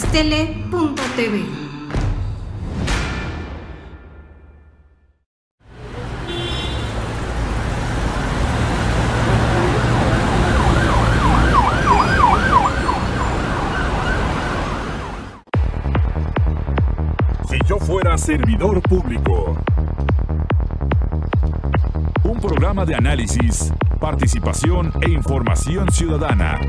diastele.tv. Si yo fuera servidor público. Un programa de análisis, participación e información ciudadana.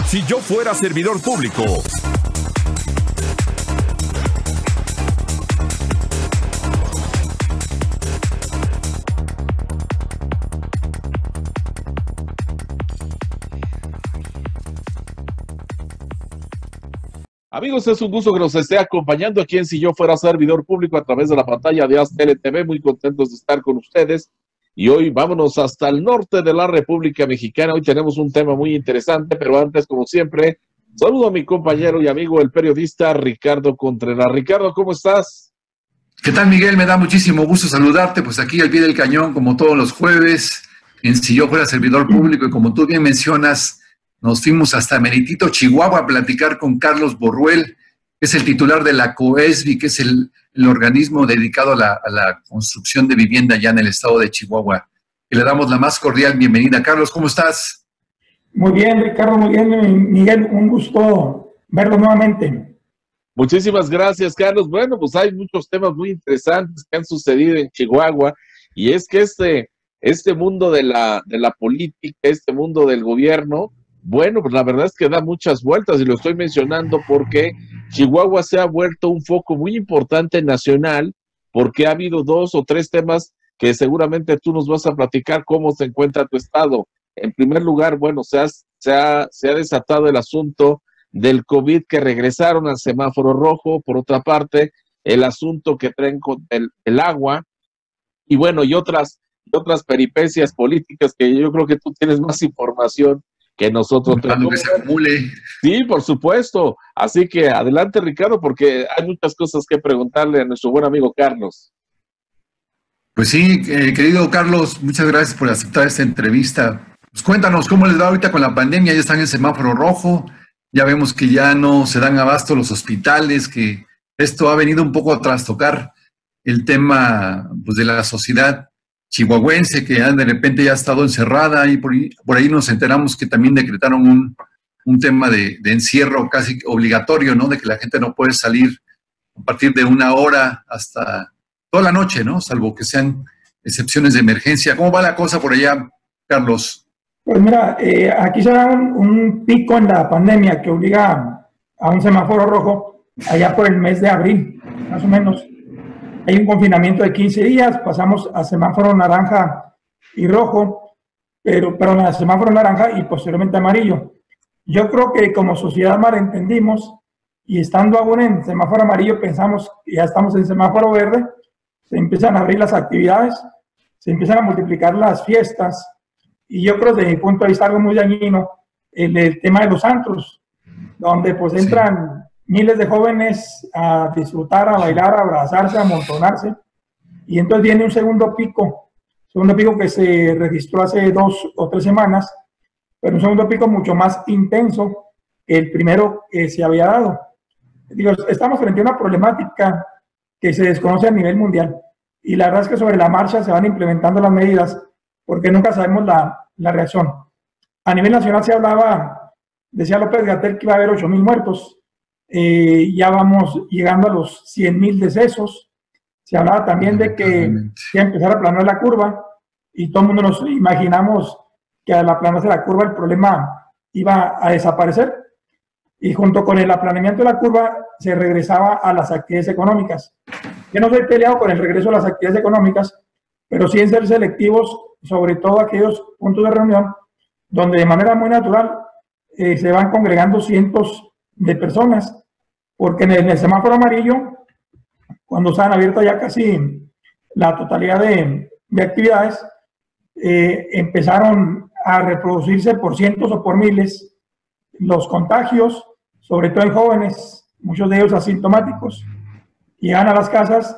Si yo fuera servidor público. Amigos, es un gusto que nos esté acompañando aquí en Si Yo Fuera Servidor Público a través de la pantalla de Diastele TV. Muy contentos de estar con ustedes. Y hoy vámonos hasta el norte de la República Mexicana. Hoy tenemos un tema muy interesante, pero antes, como siempre, saludo a mi compañero y amigo, el periodista Ricardo Contreras. Ricardo, ¿cómo estás? ¿Qué tal, Miguel? Me da muchísimo gusto saludarte, pues aquí al pie del cañón, como todos los jueves, en Si Yo Fuera Servidor Público, y como tú bien mencionas, nos fuimos hasta Meritito, Chihuahua, a platicar con Carlos Borruel, que es el titular de la COESBI, que es el organismo dedicado a la construcción de vivienda allá en el estado de Chihuahua. Y le damos la más cordial bienvenida. Carlos, ¿cómo estás? Muy bien, Ricardo, muy bien. Miguel, un gusto verlo nuevamente. Muchísimas gracias, Carlos. Bueno, pues hay muchos temas muy interesantes que han sucedido en Chihuahua, y es que este mundo de la política, este mundo del gobierno, bueno, pues la verdad es que da muchas vueltas, y lo estoy mencionando porque Chihuahua se ha vuelto un foco muy importante nacional, porque ha habido 2 o 3 temas que seguramente tú nos vas a platicar cómo se encuentra tu estado. En primer lugar, bueno, se ha desatado el asunto del COVID, que regresaron al semáforo rojo. Por otra parte, el asunto que traen con el agua, y bueno, y otras peripecias políticas que yo creo que tú tienes más información que nosotros. Que se acumule. Sí, por supuesto. Así que adelante, Ricardo, porque hay muchas cosas que preguntarle a nuestro buen amigo Carlos. Pues sí, querido Carlos, muchas gracias por aceptar esta entrevista. Pues cuéntanos, ¿cómo les va ahorita con la pandemia? Ya están en semáforo rojo, ya vemos que ya no se dan abasto los hospitales, que esto ha venido un poco a trastocar el tema, pues, de la sociedad chihuahuense, que de repente ya ha estado encerrada, y por ahí nos enteramos que también decretaron un tema de encierro casi obligatorio, ¿no? De que la gente no puede salir a partir de 1 hora hasta toda la noche, ¿no? Salvo que sean excepciones de emergencia. ¿Cómo va la cosa por allá, Carlos? Pues mira, aquí se da un pico en la pandemia que obliga a un semáforo rojo allá por el mes de abril, más o menos. Hay un confinamiento de 15 días, pasamos a semáforo naranja y rojo, perdón, a semáforo naranja y posteriormente amarillo. Yo creo que como sociedad malentendimos, y estando aún en semáforo amarillo pensamos que ya estamos en semáforo verde. Se empiezan a abrir las actividades, se empiezan a multiplicar las fiestas, y yo creo desde mi punto de vista algo muy dañino, el tema de los antros, donde pues entran miles de jóvenes a disfrutar, a bailar, a abrazarse, a amontonarse, y entonces viene un segundo pico que se registró hace 2 o 3 semanas, pero un segundo pico mucho más intenso que el primero que se había dado. Digo, estamos frente a una problemática que se desconoce a nivel mundial, y la verdad es que sobre la marcha se van implementando las medidas, porque nunca sabemos la reacción. A nivel nacional se hablaba, decía López-Gatell, que iba a haber 8,000 muertos, ya vamos llegando a los 100,000 decesos. Se hablaba también de que iba a empezar a aplanar la curva, y todo el mundo nos imaginamos que al aplanarse la curva el problema iba a desaparecer, y junto con el aplanamiento de la curva se regresaba a las actividades económicas. Yo no soy peleado con el regreso a las actividades económicas, pero sí en ser selectivos, sobre todo aquellos puntos de reunión donde de manera muy natural se van congregando cientos de personas, porque en el semáforo amarillo, cuando estaban abiertas ya casi la totalidad de actividades, empezaron a reproducirse por cientos o por miles los contagios, sobre todo en jóvenes, muchos de ellos asintomáticos. Llegaban a las casas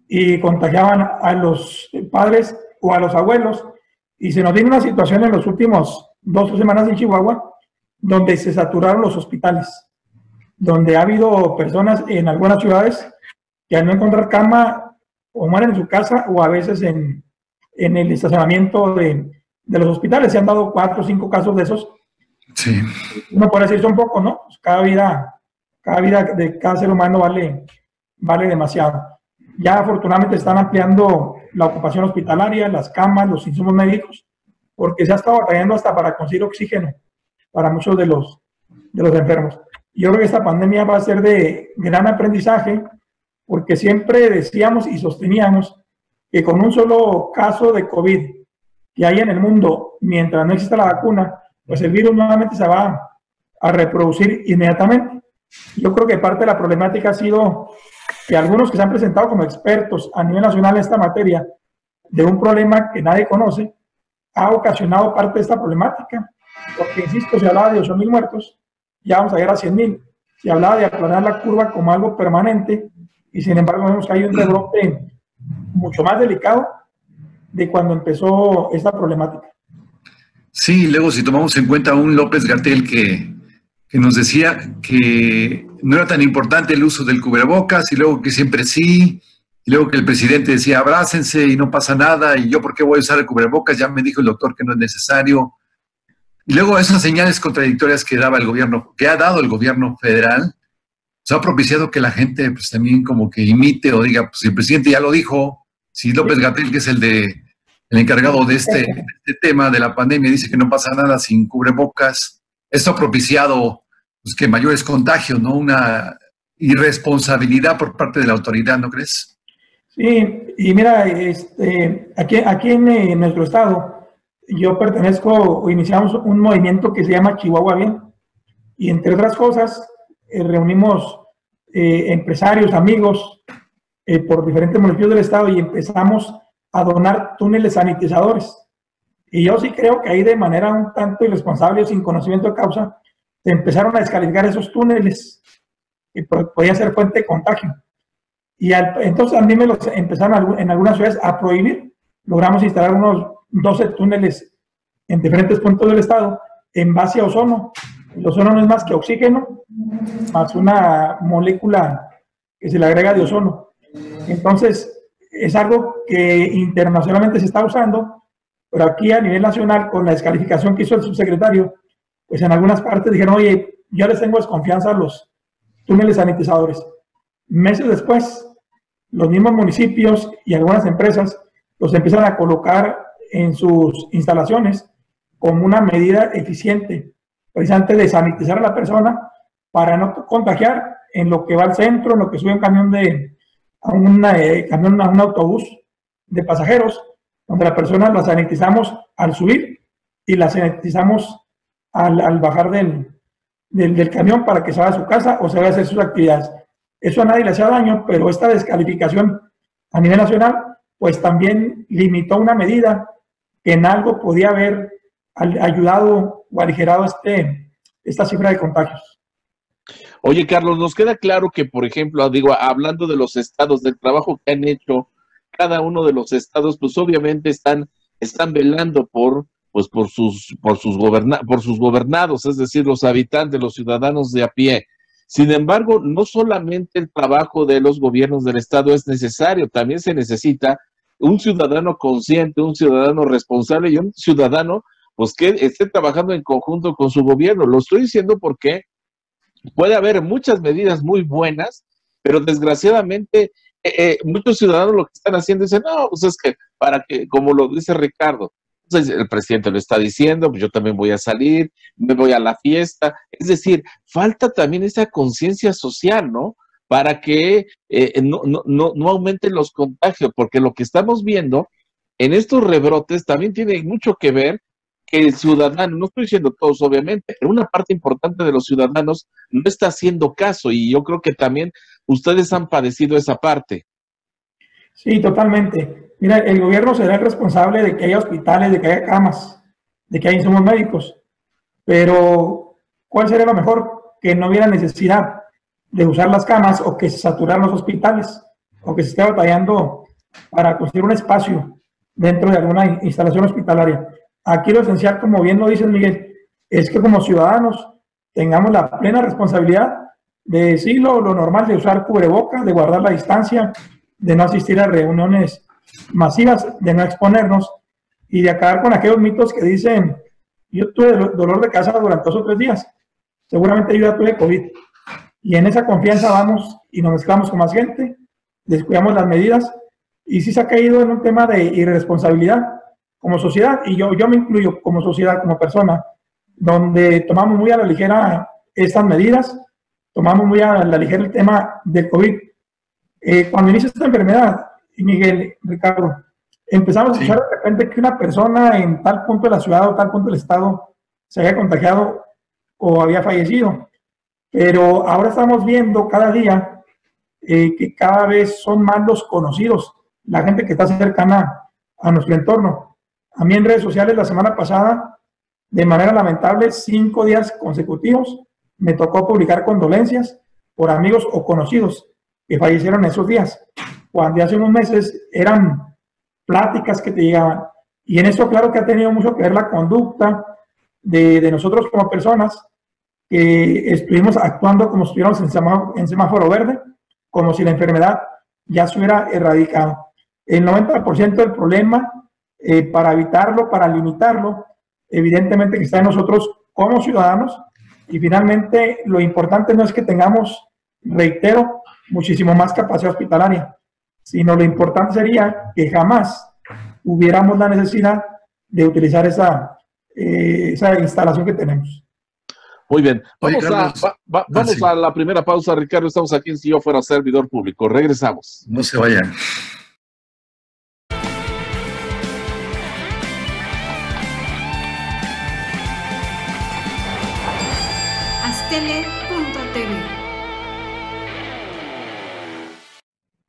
y contagiaban a los padres o a los abuelos, y se nos viene una situación en los últimos 2 semanas en Chihuahua, donde se saturaron los hospitales, donde ha habido personas en algunas ciudades que al no encontrar cama o mueren en su casa o a veces en el estacionamiento de los hospitales. Se han dado 4 o 5 casos de esos. Sí. Uno puede decir, son poco, ¿no? Pues cada vida de cada ser humano vale demasiado. Ya afortunadamente están ampliando la ocupación hospitalaria, las camas, los insumos médicos, porque se ha estado batallando hasta para conseguir oxígeno para muchos de los enfermos. Yo creo que esta pandemia va a ser de gran aprendizaje, porque siempre decíamos y sosteníamos que con un solo caso de COVID que hay en el mundo, mientras no exista la vacuna, pues el virus nuevamente se va a reproducir inmediatamente. Yo creo que parte de la problemática ha sido que algunos que se han presentado como expertos a nivel nacional en esta materia de un problema que nadie conoce, ha ocasionado parte de esta problemática. Porque, insisto, se hablaba de 8,000 muertos, ya vamos a llegar a 100,000. Se hablaba de aplanar la curva como algo permanente, y sin embargo vemos que hay un rebrote mucho más delicado de cuando empezó esta problemática. Sí, luego si tomamos en cuenta a un López-Gatell que nos decía que no era tan importante el uso del cubrebocas, y luego que siempre sí, y luego que el presidente decía abrácense y no pasa nada, y yo por qué voy a usar el cubrebocas, ya me dijo el doctor que no es necesario. Y luego esas señales contradictorias que daba el gobierno, que ha dado el gobierno federal, pues ha propiciado que la gente pues también como que imite o diga, pues si el presidente ya lo dijo, si López-Gatell, que es el encargado de este tema de la pandemia, dice que no pasa nada sin cubrebocas, esto ha propiciado pues, que mayores contagios, ¿no? Una irresponsabilidad por parte de la autoridad, ¿no crees? Sí, y mira, aquí en nuestro estado, yo pertenezco o iniciamos un movimiento que se llama Chihuahua Bien, y entre otras cosas reunimos empresarios, amigos por diferentes municipios del estado, y empezamos a donar túneles sanitizadores. Y yo sí creo que ahí de manera un tanto irresponsable, sin conocimiento de causa, se empezaron a descalificar esos túneles que podían ser fuente de contagio. Y entonces a mí me los empezaron en algunas ciudades a prohibir. Logramos instalar unos 12 túneles en diferentes puntos del estado en base a ozono. El ozono no es más que oxígeno más una molécula que se le agrega de ozono. Entonces es algo que internacionalmente se está usando, pero aquí a nivel nacional, con la descalificación que hizo el subsecretario, pues en algunas partes dijeron, oye, yo les tengo desconfianza a los túneles sanitizadores. Meses después, los mismos municipios y algunas empresas los empiezan a colocar en sus instalaciones como una medida eficiente, precisamente de sanitizar a la persona para no contagiar en lo que va al centro, en lo que sube un camión a un autobús de pasajeros, donde la persona la sanitizamos al subir y la sanitizamos al bajar del camión para que se vaya a su casa o se vaya a hacer sus actividades. Eso a nadie le hacía daño, pero esta descalificación a nivel nacional pues también limitó una medida que en algo podía haber ayudado o aligerado esta cifra de contagios. Oye, Carlos, nos queda claro que, por ejemplo, hablando de los estados, del trabajo que han hecho cada uno de los estados, pues obviamente están velando por sus gobernados, es decir, los habitantes, los ciudadanos de a pie. Sin embargo, no solamente el trabajo de los gobiernos del estado es necesario, también se necesita un ciudadano consciente, un ciudadano responsable y un ciudadano pues que esté trabajando en conjunto con su gobierno. Lo estoy diciendo porque puede haber muchas medidas muy buenas, pero desgraciadamente muchos ciudadanos lo que están haciendo es, no, pues es que como lo dice Ricardo, pues el presidente lo está diciendo, pues yo también voy a salir, me voy a la fiesta. Es decir, falta también esa conciencia social, ¿no? Para que no aumenten los contagios, porque lo que estamos viendo en estos rebrotes también tiene mucho que ver que el ciudadano, no estoy diciendo todos obviamente, pero una parte importante de los ciudadanos no está haciendo caso, y yo creo que también ustedes han padecido esa parte. Sí, totalmente. Mira, el gobierno será el responsable de que haya hospitales, de que haya camas, de que haya insumos médicos, pero ¿cuál sería lo mejor? Que no hubiera necesidad de usar las camas o que se saturaran los hospitales o que se esté batallando para construir un espacio dentro de alguna instalación hospitalaria. Aquí lo esencial, como bien lo dice Miguel, es que como ciudadanos tengamos la plena responsabilidad de decir lo normal, de usar cubrebocas, de guardar la distancia, de no asistir a reuniones masivas, de no exponernos y de acabar con aquellos mitos que dicen: yo tuve dolor de cabeza durante 2 o 3 días, seguramente yo ya tuve COVID. Y en esa confianza vamos y nos mezclamos con más gente, descuidamos las medidas y sí se ha caído en un tema de irresponsabilidad como sociedad, y yo me incluyo como sociedad, como persona, donde tomamos muy a la ligera estas medidas, tomamos muy a la ligera el tema del COVID. Cuando inicia esta enfermedad, Miguel, Ricardo, empezamos a escuchar de repente que una persona en tal punto de la ciudad o tal punto del estado se había contagiado o había fallecido. Pero ahora estamos viendo cada día que cada vez son más los conocidos, la gente que está cercana a nuestro entorno. A mí en redes sociales la semana pasada, de manera lamentable, 5 días consecutivos, me tocó publicar condolencias por amigos o conocidos que fallecieron esos días, cuando hace unos meses eran pláticas que te llegaban. Y en eso, claro que ha tenido mucho que ver la conducta de nosotros como personas, que estuvimos actuando como si estuviéramos en semáforo verde, como si la enfermedad ya se hubiera erradicado. El 90% del problema, para evitarlo, para limitarlo, evidentemente que está en nosotros como ciudadanos. Y finalmente, lo importante no es que tengamos, reitero, muchísimo más capacidad hospitalaria, sino lo importante sería que jamás hubiéramos la necesidad de utilizar esa instalación que tenemos. Muy bien, vamos, Oye, vamos a la primera pausa, Ricardo. Estamos aquí en Si Yo Fuera Servidor Público. Regresamos. No se vayan. Aztele.tv.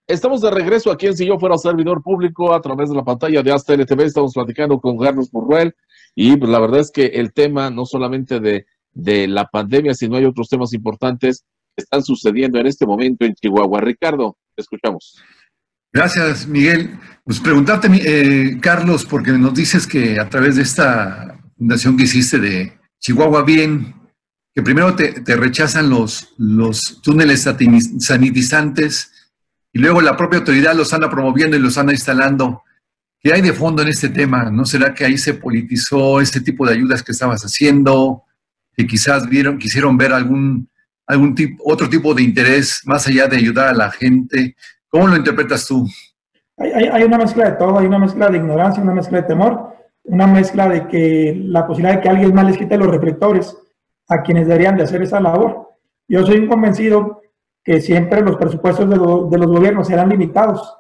Estamos de regreso aquí en Si Yo Fuera Servidor Público a través de la pantalla de Aztele TV. Estamos platicando con Carlos Purruel y pues, la verdad es que el tema no solamente de la pandemia, sino hay otros temas importantes que están sucediendo en este momento en Chihuahua. Ricardo, te escuchamos. Gracias, Miguel. Pues preguntarte, Carlos, porque nos dices que a través de esta fundación que hiciste de Chihuahua Bien, que primero te rechazan los túneles sanitizantes y luego la propia autoridad los anda promoviendo y los anda instalando. ¿Qué hay de fondo en este tema? ¿No será que ahí se politizó este tipo de ayudas que estabas haciendo? Que quizás quisieron ver otro tipo de interés más allá de ayudar a la gente. ¿Cómo lo interpretas tú? Hay una mezcla de todo, hay una mezcla de ignorancia, una mezcla de temor, una mezcla de que la posibilidad de que alguien más les quite los reflectores a quienes deberían de hacer esa labor. Yo soy un convencido que siempre los presupuestos de los gobiernos serán limitados.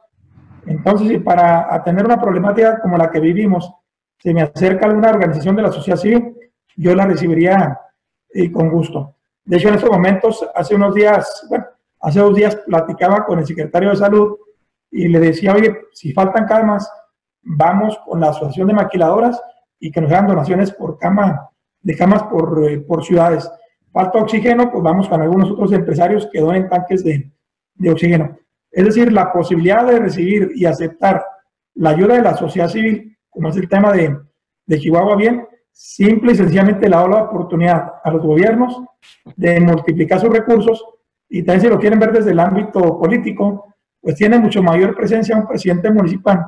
Entonces, si para atender una problemática como la que vivimos se me acerca alguna organización de la sociedad civil, yo la recibiría con gusto. De hecho, en estos momentos, hace 2 días platicaba con el secretario de Salud y le decía: oye, si faltan camas, vamos con la asociación de maquiladoras y que nos hagan donaciones por camas por ciudades. Falta oxígeno, pues vamos con algunos otros empresarios que donen tanques de oxígeno. Es decir, la posibilidad de recibir y aceptar la ayuda de la sociedad civil, como es el tema de Chihuahua Bien, simple y sencillamente le da la oportunidad a los gobiernos de multiplicar sus recursos, y también si lo quieren ver desde el ámbito político, pues tiene mucho mayor presencia un presidente municipal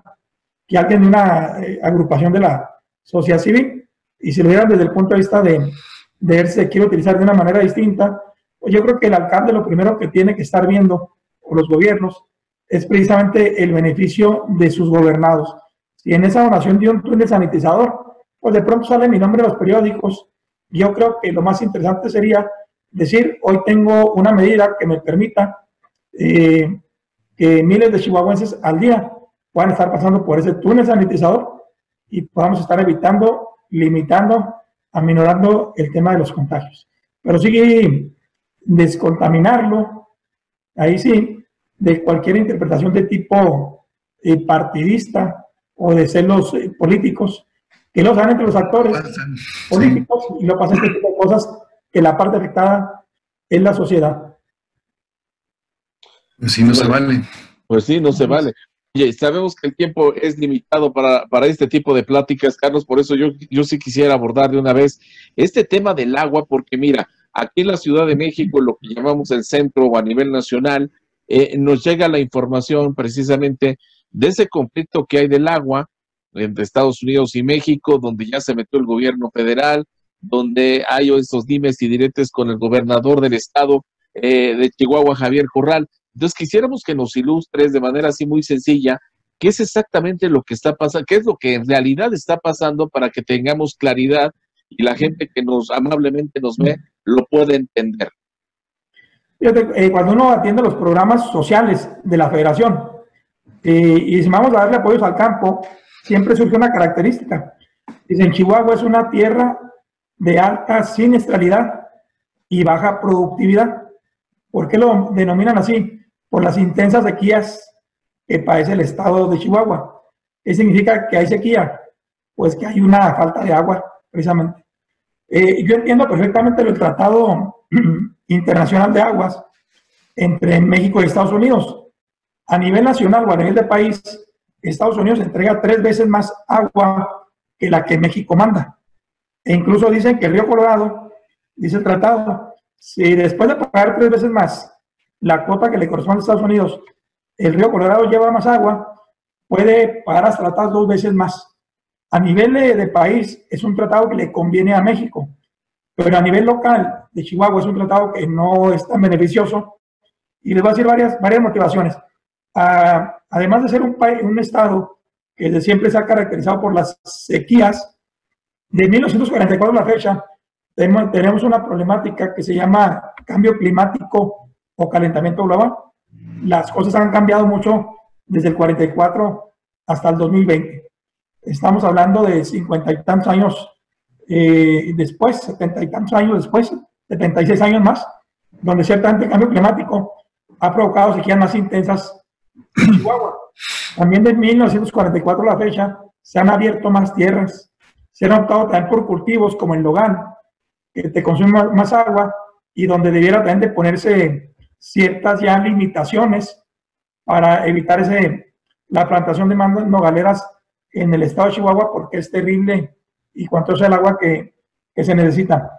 que alguien de una agrupación de la sociedad civil. Y si lo vieran desde el punto de vista de ver si se quiere utilizar de una manera distinta, pues yo creo que el alcalde lo primero que tiene que estar viendo, o los gobiernos, es precisamente el beneficio de sus gobernados. Si en esa donación de un túnel sanitizador, pues de pronto sale mi nombre en los periódicos, yo creo que lo más interesante sería decir: hoy tengo una medida que me permita que miles de chihuahuenses al día puedan estar pasando por ese túnel sanitizador y podamos estar evitando, limitando, aminorando el tema de los contagios. Pero sí, descontaminarlo, ahí sí, de cualquier interpretación de tipo partidista o de celos políticos, que lo saben entre los actores políticos, y lo pasan este tipo de cosas, que la parte afectada es la sociedad. Pues sí, no se vale. Pues sí, no se vale. Oye, sabemos que el tiempo es limitado para este tipo de pláticas, Carlos, por eso yo sí quisiera abordar de una vez este tema del agua, porque mira, aquí en la Ciudad de México, lo que llamamos el centro o a nivel nacional, nos llega la información precisamente de ese conflicto que hay del agua entre Estados Unidos y México, donde ya se metió el gobierno federal, donde hay esos dimes y diretes con el gobernador del estado de Chihuahua, Javier Corral. Entonces quisiéramos que nos ilustres de manera así muy sencilla qué es exactamente lo que está pasando, qué es lo que en realidad está pasando para que tengamos claridad y la gente que nos amablemente nos ve lo pueda entender. Fíjate, cuando uno atiende los programas sociales de la federación y si vamos a darle apoyos al campo, siempre surge una característica. Dicen, Chihuahua es una tierra de alta siniestralidad y baja productividad. ¿Por qué lo denominan así? Por las intensas sequías que padece el estado de Chihuahua. ¿Qué significa que hay sequía? Pues que hay una falta de agua, precisamente. Yo entiendo perfectamente el Tratado Internacional de Aguas entre México y Estados Unidos. A nivel nacional o a nivel de país, Estados Unidos entrega 3 veces más agua que la que México manda. E incluso dicen que el río Colorado, dice el tratado, si después de pagar 3 veces más la cuota que le corresponde a Estados Unidos, el río Colorado lleva más agua, puede pagar hasta las 2 veces más. A nivel de país es un tratado que le conviene a México, pero a nivel local de Chihuahua es un tratado que no es tan beneficioso y les voy a decir varias motivaciones. Además de ser un estado que desde siempre se ha caracterizado por las sequías, de 1944 a la fecha tenemos una problemática que se llama cambio climático o calentamiento global. Las cosas han cambiado mucho desde el 44 hasta el 2020. Estamos hablando de 50 y tantos años después, 70 y tantos años después, 76 años más, donde ciertamente el cambio climático ha provocado sequías más intensas en Chihuahua. También de 1944 a la fecha se han abierto más tierras, se han optado también por cultivos como el nogal, que te consume más agua y donde debiera también de ponerse ciertas ya limitaciones para evitar la plantación de nogaleras en el estado de Chihuahua, porque es terrible y cuánto es el agua que se necesita.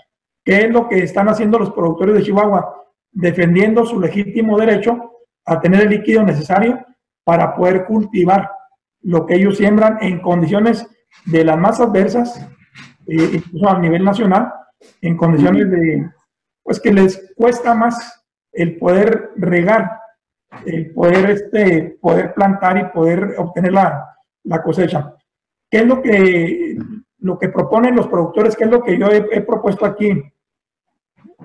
¿Qué es lo que están haciendo los productores de Chihuahua? Defendiendo su legítimo derecho a tener el líquido necesario para poder cultivar lo que ellos siembran en condiciones de las más adversas, incluso a nivel nacional, en condiciones de, pues que les cuesta más el poder regar, el poder plantar y poder obtener la cosecha. ¿Qué es lo que proponen los productores? ¿Qué es lo que yo he propuesto aquí?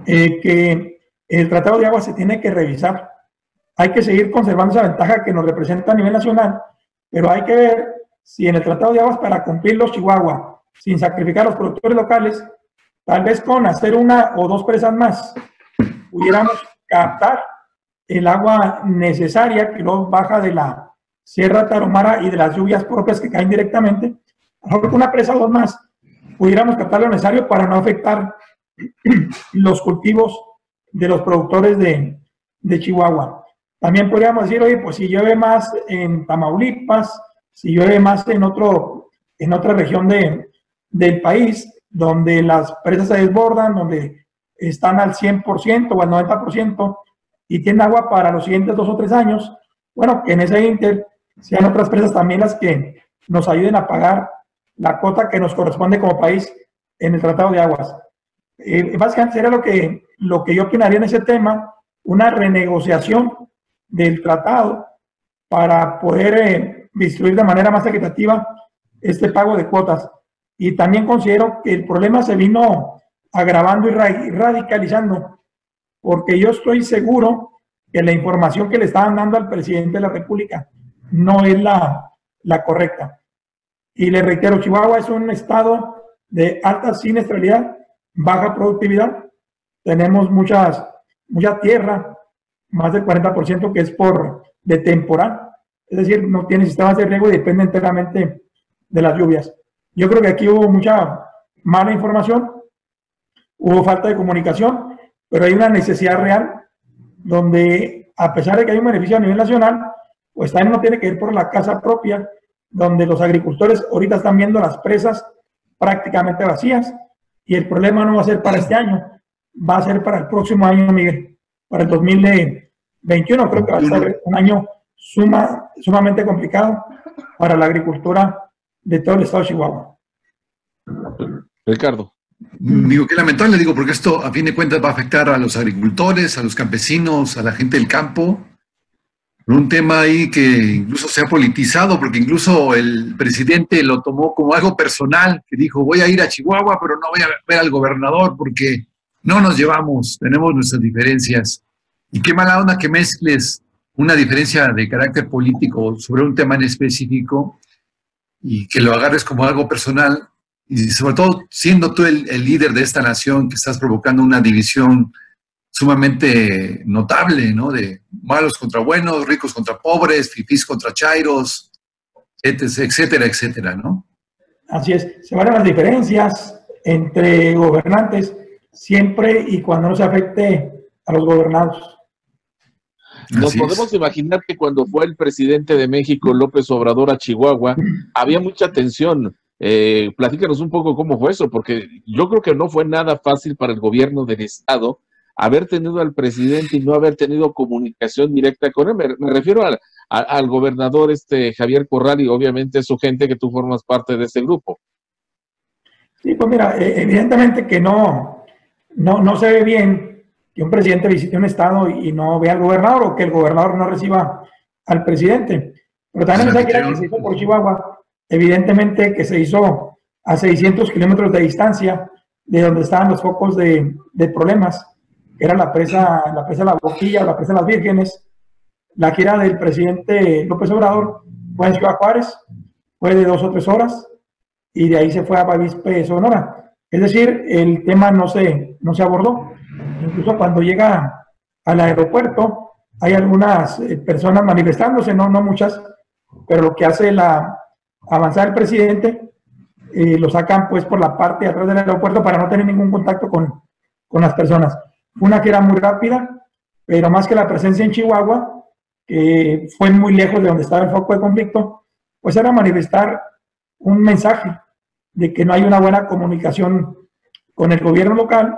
Que el Tratado de Agua se tiene que revisar. Hay que seguir conservando esa ventaja que nos representa a nivel nacional, pero hay que ver si en el Tratado de Aguas, para cumplir los Chihuahua, sin sacrificar a los productores locales, tal vez con hacer 1 o 2 presas más, pudiéramos captar el agua necesaria que luego baja de la Sierra Tarahumara y de las lluvias propias que caen directamente. A lo mejor con 1 presa o 2 más, pudiéramos captar lo necesario para no afectar los cultivos de los productores de Chihuahua. También podríamos decir, oye, pues si llueve más en Tamaulipas, si llueve más en otra región del país, donde las presas se desbordan, donde están al 100% o al 90% y tienen agua para los siguientes 2 o 3 años, bueno, que en ese inter sean otras presas también las que nos ayuden a pagar la cuota que nos corresponde como país en el Tratado de Aguas. Básicamente sería lo que yo opinaría en ese tema, una renegociación del tratado para poder distribuir de manera más equitativa este pago de cuotas. Y también considero que el problema se vino agravando y radicalizando, porque yo estoy seguro que la información que le estaban dando al presidente de la República no es la correcta. Y le reitero, Chihuahua es un estado de alta siniestralidad, baja productividad, tenemos mucha tierra, más del 40% que es de temporal, es decir, no tiene sistemas de riego y depende enteramente de las lluvias. Yo creo que aquí hubo mucha mala información, hubo falta de comunicación, pero hay una necesidad real donde, a pesar de que hay un beneficio a nivel nacional, pues también uno tiene que ir por la casa propia, donde los agricultores ahorita están viendo las presas prácticamente vacías, y el problema no va a ser para este año, va a ser para el próximo año, Miguel, para el 2021. Creo que va a ser un año sumamente complicado para la agricultura de todo el estado de Chihuahua. Ricardo. Digo, qué lamentable, digo, porque esto a fin de cuentas va a afectar a los agricultores, a los campesinos, a la gente del campo. Un tema ahí que incluso se ha politizado, porque incluso el presidente lo tomó como algo personal, que dijo, voy a ir a Chihuahua, pero no voy a ver al gobernador porque no nos llevamos, tenemos nuestras diferencias. Y qué mala onda que mezcles una diferencia de carácter político sobre un tema en específico y que lo agarres como algo personal, y sobre todo siendo tú el líder de esta nación, que estás provocando una división sumamente notable, ¿no? De malos contra buenos, ricos contra pobres, fifís contra chairos, etcétera, etcétera, ¿no? Así es, se van a las diferencias entre gobernantes siempre y cuando no se afecte a los gobernados. Nos podemos imaginar que cuando fue el presidente de México, López Obrador, a Chihuahua, había mucha tensión. Platícanos un poco cómo fue eso, porque yo creo que no fue nada fácil para el gobierno del estado haber tenido al presidente y no haber tenido comunicación directa con él. Me refiero al gobernador Javier Corral y obviamente su gente, que tú formas parte de ese grupo. Sí, pues mira, evidentemente que no se ve bien que un presidente visite un estado y no vea al gobernador, o que el gobernador no reciba al presidente. Pero también hay que se hizo por Chihuahua, evidentemente que se hizo a 600 kilómetros de distancia de donde estaban los focos de problemas, que era la presa La Boquilla, la presa Las Vírgenes. La gira del presidente López Obrador fue en Ciudad Juárez, fue de 2 o 3 horas, y de ahí se fue a Bavispe, Sonora. Es decir, el tema no se abordó. Incluso cuando llega al aeropuerto, hay algunas personas manifestándose, no muchas, pero lo que hace avanzar el presidente, lo sacan pues por la parte de atrás del aeropuerto para no tener ningún contacto con las personas. Fue una gira muy rápida, pero más que la presencia en Chihuahua, que fue muy lejos de donde estaba el foco de conflicto, pues era manifestar un mensaje de que no hay una buena comunicación con el gobierno local,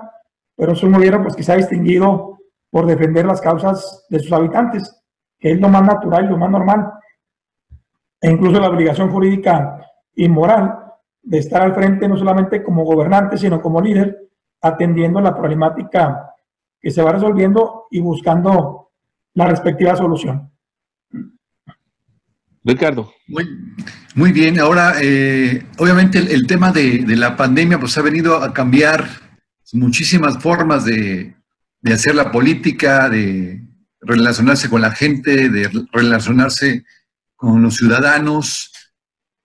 pero es un gobierno pues que se ha distinguido por defender las causas de sus habitantes, que es lo más natural y lo más normal, e incluso la obligación jurídica y moral de estar al frente no solamente como gobernante, sino como líder, atendiendo la problemática que se va resolviendo y buscando la respectiva solución. Ricardo. Muy bien. Ahora, obviamente el tema de la pandemia pues ha venido a cambiar muchísimas formas de hacer la política, de relacionarse con la gente, de relacionarse con los ciudadanos.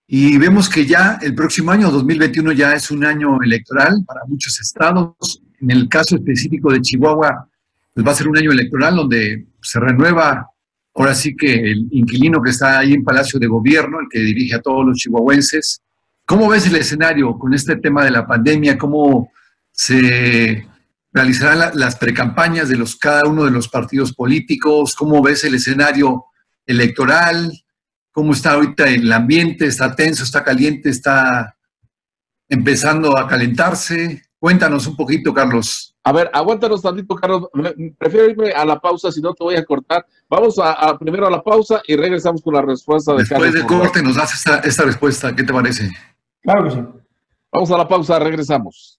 Y vemos que ya el próximo año, 2021, ya es un año electoral para muchos estados. En el caso específico de Chihuahua, pues va a ser un año electoral donde se renueva, ahora sí que el inquilino que está ahí en Palacio de Gobierno, el que dirige a todos los chihuahuenses. ¿Cómo ves el escenario con este tema de la pandemia? ¿Cómo se realizarán las precampañas de cada uno de los partidos políticos? ¿Cómo ves el escenario electoral? ¿Cómo está ahorita el ambiente? ¿Está tenso? ¿Está caliente? ¿Está empezando a calentarse? Cuéntanos un poquito, Carlos. A ver, aguántanos tantito, Carlos. Prefiero irme a la pausa, si no te voy a cortar. Vamos primero a la pausa y regresamos con la respuesta de Después Carlos. Después del corte nos das esta respuesta. ¿Qué te parece? Claro que sí. Vamos a la pausa, regresamos.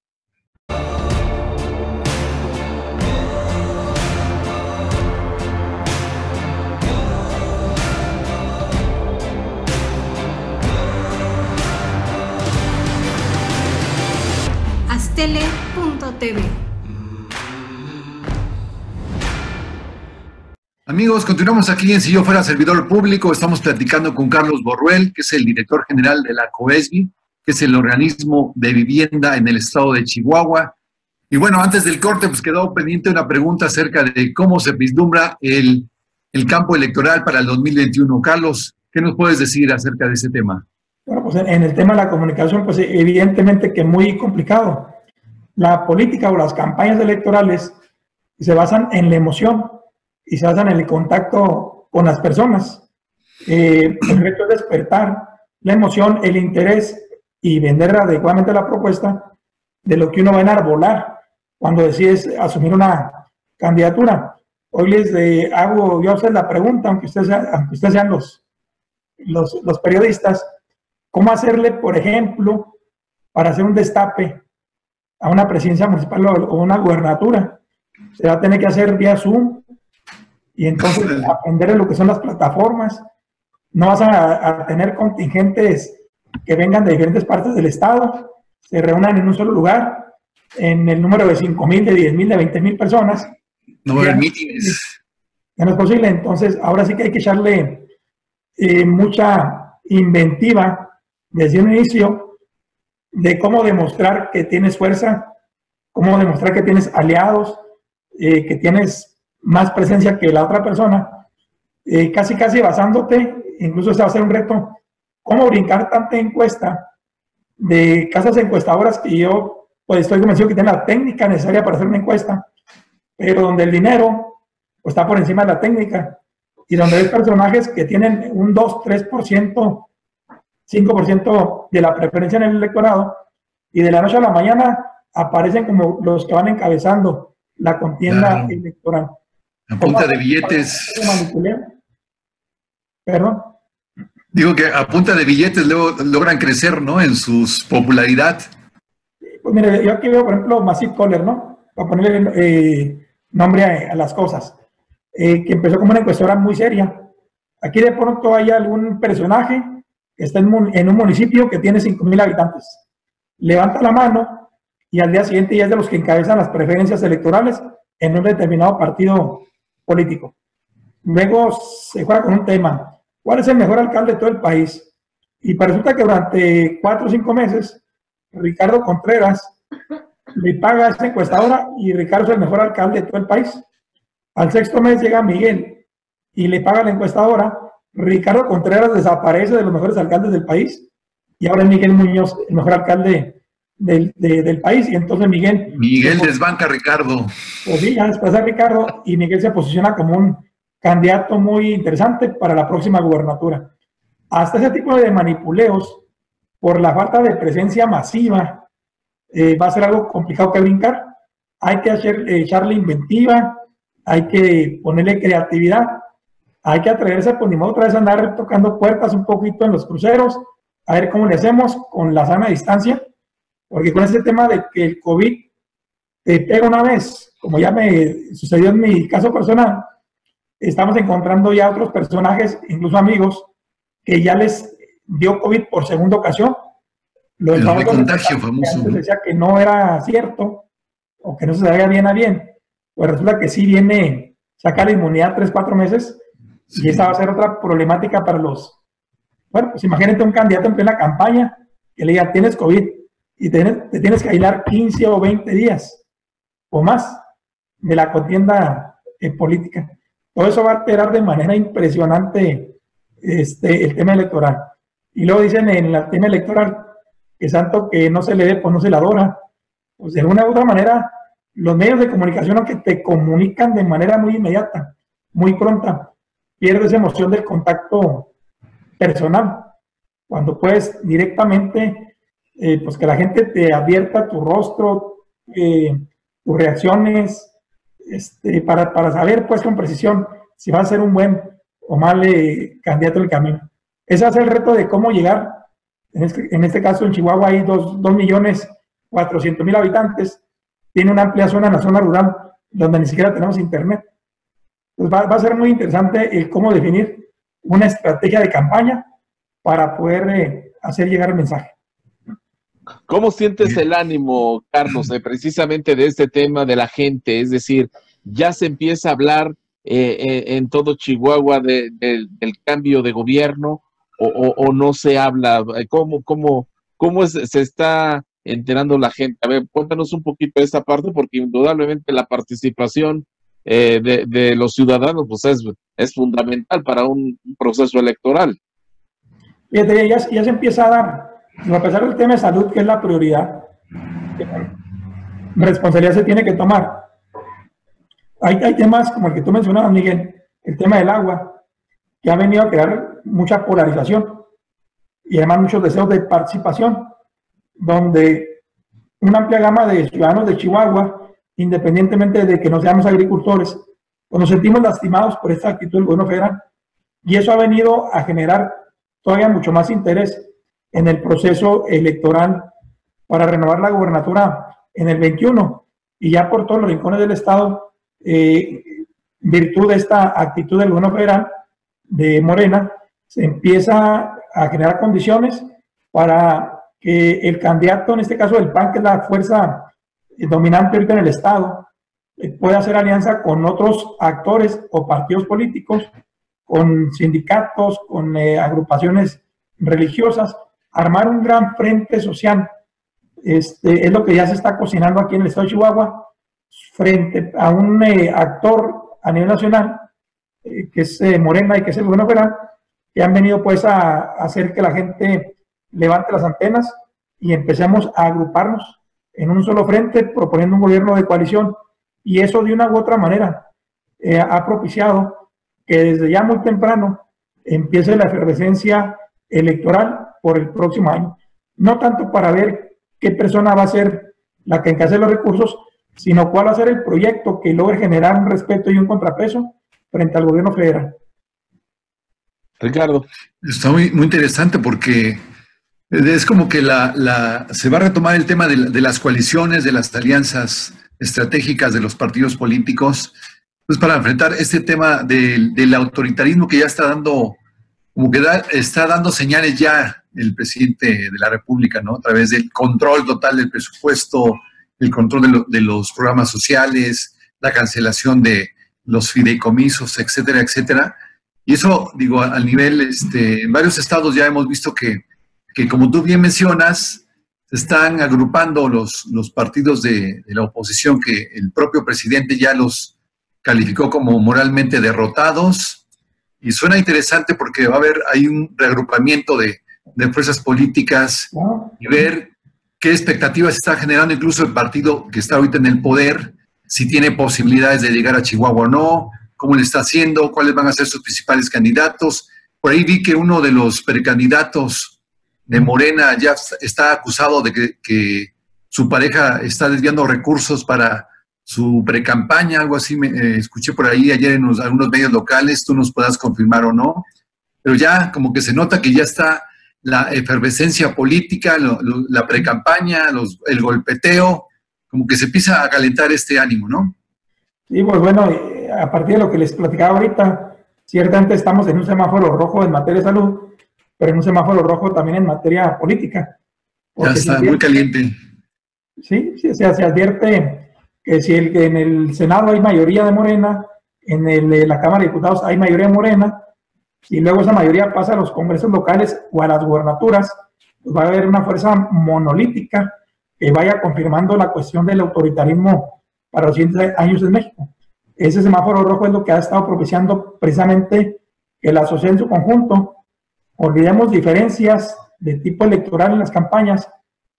Aztele.tv. Amigos, continuamos aquí en Si Yo Fuera Servidor Público. Estamos platicando con Carlos Borruel, que es el director general de la COESBI, que es el organismo de vivienda en el estado de Chihuahua. Y bueno, antes del corte, pues quedó pendiente una pregunta acerca de cómo se vislumbra el campo electoral para el 2021. Carlos, ¿qué nos puedes decir acerca de ese tema? Bueno, pues en el tema de la comunicación, pues evidentemente que muy complicado. La política o las campañas electorales se basan en la emoción y se basan en el contacto con las personas. El reto es despertar la emoción, el interés y vender adecuadamente la propuesta de lo que uno va a enarbolar cuando decides asumir una candidatura. Hoy les hago yo a ustedes la pregunta, aunque ustedes sean los periodistas, ¿cómo hacerle, por ejemplo, para hacer un destape a una presidencia municipal o una gubernatura? Se va a tener que hacer vía Zoom y entonces aprender lo que son las plataformas. No vas a tener contingentes que vengan de diferentes partes del estado, se reúnan en un solo lugar, en el número de 5,000, de 10,000, de 20,000 personas. No va a haber mítines. Ya no es posible. Entonces, ahora sí que hay que echarle mucha inventiva desde un inicio de cómo demostrar que tienes fuerza, cómo demostrar que tienes aliados, que tienes más presencia que la otra persona, casi basándote, incluso este va a ser un reto, cómo brincar tanta encuesta de casas encuestadoras que yo pues estoy convencido que tienen la técnica necesaria para hacer una encuesta, pero donde el dinero pues, está por encima de la técnica y donde hay personajes que tienen un 2, 3%, 5% de la preferencia en el electorado y de la noche a la mañana aparecen como los que van encabezando la contienda electoral. A punta de billetes. Perdón. Digo que a punta de billetes luego logran crecer, ¿no? En su popularidad. Pues mire, yo aquí veo, por ejemplo, Massive Caller, ¿no? Para ponerle nombre a las cosas. Que empezó como una encuestadora muy seria. Aquí de pronto hay algún personaje que está en un municipio que tiene 5,000 habitantes. Levanta la mano y al día siguiente ya es de los que encabezan las preferencias electorales en un determinado partido político. Luego se juega con un tema. ¿Cuál es el mejor alcalde de todo el país? Y resulta que durante 4 o 5 meses, Ricardo Contreras le paga a esta encuestadora y Ricardo es el mejor alcalde de todo el país. Al 6º mes llega Miguel y le paga a la encuestadora. Ricardo Contreras desaparece de los mejores alcaldes del país y ahora es Miguel Muñoz el mejor alcalde del país. Y entonces Miguel desbanca a Ricardo. Pues sí, ya después a Ricardo y Miguel se posiciona como un candidato muy interesante para la próxima gubernatura. Hasta ese tipo de manipuleos, por la falta de presencia masiva, va a ser algo complicado que brincar. Hay que echarle inventiva, hay que ponerle creatividad, hay que atreverse, pues ni modo otra vez andar tocando puertas un poquito en los cruceros, a ver cómo le hacemos con la sana distancia, porque con este tema de que el COVID te pega una vez, como ya me sucedió en mi caso personal, estamos encontrando ya otros personajes, incluso amigos, que ya les dio COVID por segunda ocasión. Lo del contagio famoso. Antes decía que no era cierto o que no se sabía bien a bien. Pues resulta que sí viene, saca la inmunidad 3, 4 meses y esa va a ser otra problemática para los... Bueno, pues imagínate un candidato en plena campaña que le diga, tienes COVID y te tienes que aislar 15 o 20 días o más de la contienda política. Todo eso va a alterar de manera impresionante el tema electoral. Y luego dicen en el tema electoral que santo que no se le ve, pues no se le adora. Pues de una u otra manera, los medios de comunicación, aunque te comunican de manera muy inmediata, muy pronta, pierdes emoción del contacto personal. Cuando puedes directamente, pues que la gente te advierta tu rostro, tus reacciones, para saber pues con precisión si va a ser un buen o mal candidato en el camino. Ese va a ser el reto de cómo llegar. En este caso en Chihuahua hay 2.400.000 habitantes, tiene una amplia zona en la zona rural donde ni siquiera tenemos internet. Pues va a ser muy interesante el cómo definir una estrategia de campaña para poder hacer llegar el mensaje. ¿Cómo sientes el ánimo, Carlos, precisamente de este tema de la gente? Es decir, ya se empieza a hablar en todo Chihuahua del cambio de gobierno o no se habla. ¿Cómo se está enterando la gente? A ver, cuéntanos un poquito de esta parte, porque indudablemente la participación de los ciudadanos pues es fundamental para un proceso electoral. Fíjate, ya se empieza a dar. A pesar del tema de salud, que es la prioridad, responsabilidad se tiene que tomar. Hay temas como el que tú mencionabas, Miguel, el tema del agua. que ha venido a crear mucha polarización y además muchos deseos de participación, donde una amplia gama de ciudadanos de Chihuahua, independientemente de que no seamos agricultores, pues nos sentimos lastimados por esta actitud del gobierno federal, y eso ha venido a generar todavía mucho más interés en el proceso electoral para renovar la gobernatura en el 21, y ya por todos los rincones del estado, virtud de esta actitud del gobierno federal de Morena, se empieza a generar condiciones para que el candidato, en este caso del PAN, que es la fuerza dominante ahorita en el estado, pueda hacer alianza con otros actores o partidos políticos, con sindicatos, con agrupaciones religiosas, armar un gran frente social. Es lo que ya se está cocinando aquí en el estado de Chihuahua, frente a un actor a nivel nacional, que es Morena y que es el gobierno federal, que han venido pues a hacer que la gente levante las antenas y empecemos a agruparnos en un solo frente, proponiendo un gobierno de coalición. Y eso de una u otra manera ha propiciado que desde ya muy temprano empiece la efervescencia electoral por el próximo año. No tanto para ver qué persona va a ser la que encase los recursos, sino cuál va a ser el proyecto que logre generar un respeto y un contrapeso frente al gobierno federal. Ricardo. Está muy interesante porque es como que se va a retomar el tema de las coaliciones, de las alianzas estratégicas de los partidos políticos, pues para enfrentar este tema del autoritarismo que ya está dando, como que está dando señales ya el presidente de la República, ¿no? A través del control total del presupuesto, el control de los programas sociales, la cancelación de los fideicomisos, etcétera, etcétera. Y eso, digo, al nivel, en varios estados ya hemos visto que como tú bien mencionas, se están agrupando los partidos de la oposición, que el propio presidente ya los calificó como moralmente derrotados. Y suena interesante porque va a haber ahí un reagrupamiento de fuerzas políticas y ver qué expectativas está generando incluso el partido que está ahorita en el poder, si tiene posibilidades de llegar a Chihuahua o no, cómo le está haciendo, cuáles van a ser sus principales candidatos. Por ahí vi que uno de los precandidatos de Morena ya está acusado de que su pareja está desviando recursos para su precampaña, algo así escuché por ahí ayer en algunos medios locales, tú nos puedas confirmar o no, pero ya como que se nota que ya está la efervescencia política, la precampaña, el golpeteo, como que se empieza a calentar este ánimo, ¿no? Sí, pues bueno, a partir de lo que les platicaba ahorita, ciertamente estamos en un semáforo rojo en materia de salud, pero en un semáforo rojo también en materia política. Ya está muy caliente. Sí, se advierte que si en el Senado hay mayoría de Morena, en la Cámara de Diputados hay mayoría de Morena, y luego esa mayoría pasa a los congresos locales o a las gubernaturas, pues va a haber una fuerza monolítica que vaya confirmando la cuestión del autoritarismo para los siguientes años en México. Ese semáforo rojo es lo que ha estado propiciando precisamente que la sociedad en su conjunto olvidemos diferencias de tipo electoral en las campañas